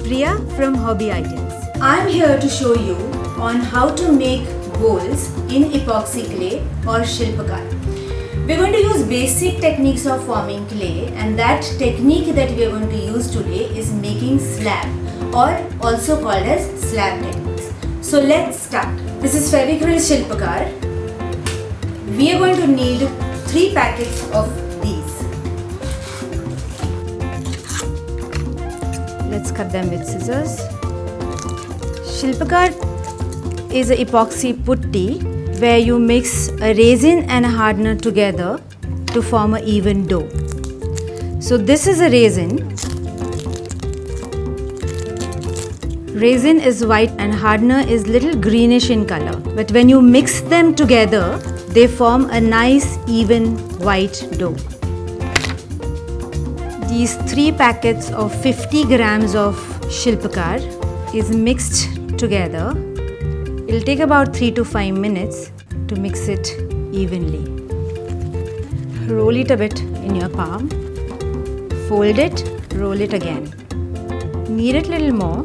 Priya from Hobby Items. I'm here to show you on how to make bowls in epoxy clay or Shilpkar. We're going to use basic techniques of forming clay, and that technique that we are going to use today is making slab, or also called as slab techniques. So let's start. This is Fevicryl Shilpkar. We are going to need 3 packets of these. Let's cut them with scissors. Shilpkar is an epoxy putty where you mix a resin and a hardener together to form an even dough. So this is a resin. Resin is white and hardener is little greenish in color. But when you mix them together, they form a nice even white dough. These 3 packets of 50 grams of Shilpkar is mixed together. It'll take about 3 to 5 minutes to mix it evenly. Roll it a bit in your palm. Fold it, roll it again. Knead it a little more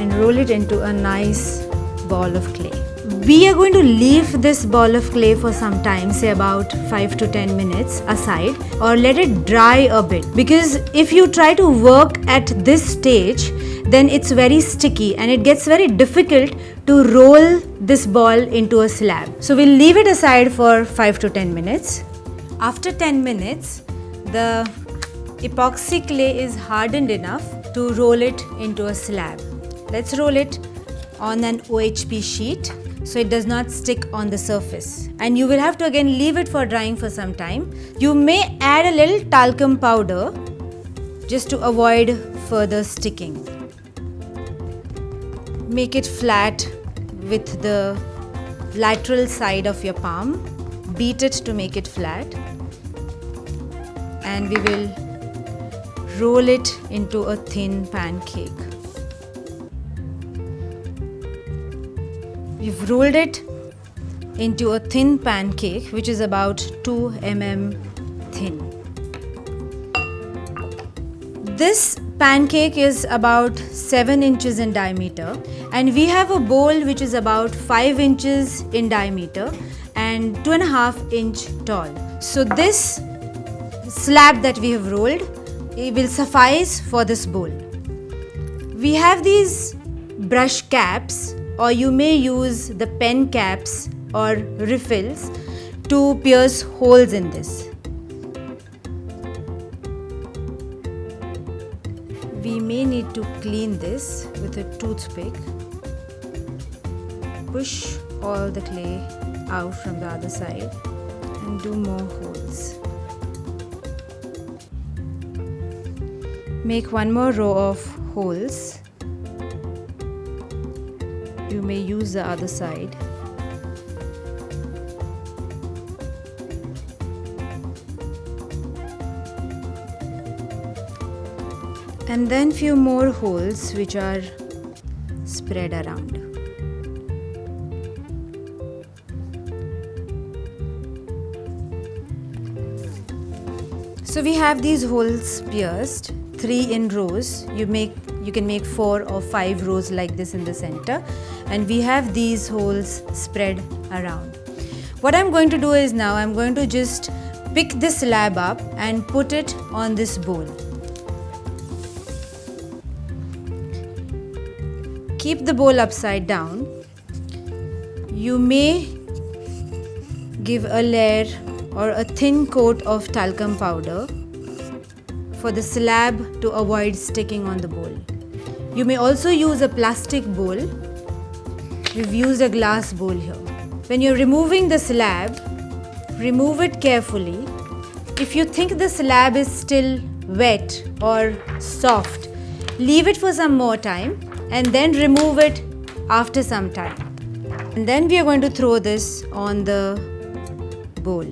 and roll it into a nice ball of clay. We are going to leave this ball of clay for some time, say about 5 to 10 minutes aside, or let it dry a bit, because if you try to work at this stage, then it's very sticky and it gets very difficult to roll this ball into a slab. So we'll leave it aside for 5 to 10 minutes. After 10 minutes, the epoxy clay is hardened enough to roll it into a slab. Let's roll it on an OHP sheet so it does not stick on the surface. And you will have to again leave it for drying for some time. You may add a little talcum powder just to avoid further sticking. Make it flat with the lateral side of your palm. Beat it to make it flat. And we will roll it into a thin pancake. We've rolled it into a thin pancake which is about 2 mm thin. This pancake is about 7 inches in diameter, and we have a bowl which is about 5 inches in diameter and 2.5 inch tall. So this slab that we have rolled, it will suffice for this bowl. We have these brush caps, or you may use the pen caps or refills to pierce holes in this. We may need to clean this with a toothpick. Push all the clay out from the other side and do more holes. Make one more row of holes. You may use the other side. And then few more holes which are spread around. So we have these holes pierced, 3 in rows. You can make 4 or 5 rows like this in the center, and we have these holes spread around. What I'm going to do is now I'm going to just pick this slab up and put it on this bowl. Keep the bowl upside down. You may give a layer or a thin coat of talcum powder for the slab to avoid sticking on the bowl. You may also use a plastic bowl. We've used a glass bowl here. When you're removing the slab, remove it carefully. If you think the slab is still wet or soft, leave it for some more time and then remove it after some time. And then we are going to throw this on the bowl.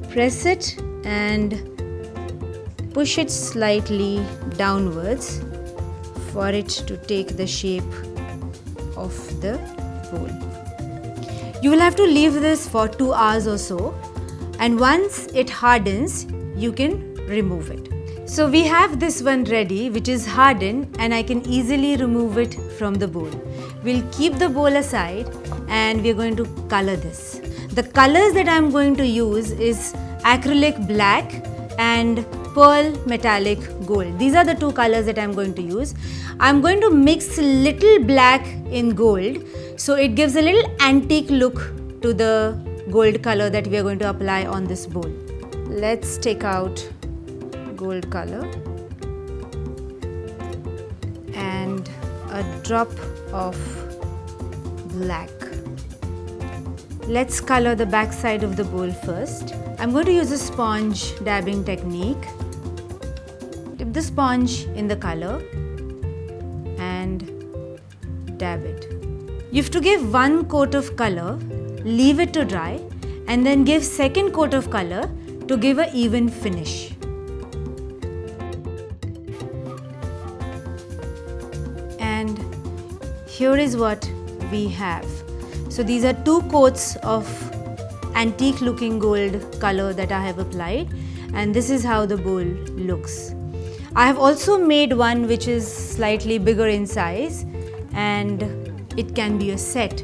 Press it and push it slightly downwards for it to take the shape of the bowl. You will have to leave this for 2 hours or so, and once it hardens, you can remove it. So we have this one ready, which is hardened, and I can easily remove it from the bowl. We'll keep the bowl aside and we're going to color this. The colors that I'm going to use is acrylic black and pearl metallic gold. These are the two colors that I'm going to use. I'm going to mix little black in gold, so it gives a little antique look to the gold color that we are going to apply on this bowl. Let's take out gold color and a drop of black. Let's color the back side of the bowl first. I'm going to use a sponge dabbing technique. Dip the sponge in the color and dab it. You have to give one coat of color, leave it to dry, and then give second coat of color to give an even finish. And here is what we have. So these are two coats of antique looking gold color that I have applied, and this is how the bowl looks. I have also made one which is slightly bigger in size, and it can be a set.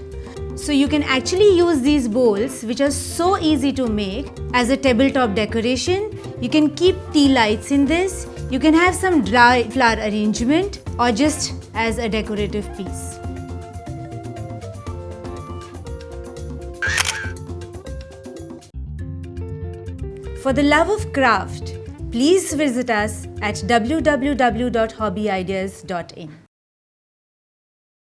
So you can actually use these bowls, which are so easy to make, as a tabletop decoration. You can keep tea lights in this. You can have some dry flower arrangement, or just as a decorative piece. For the love of craft, please visit us at www.hobbyideas.in.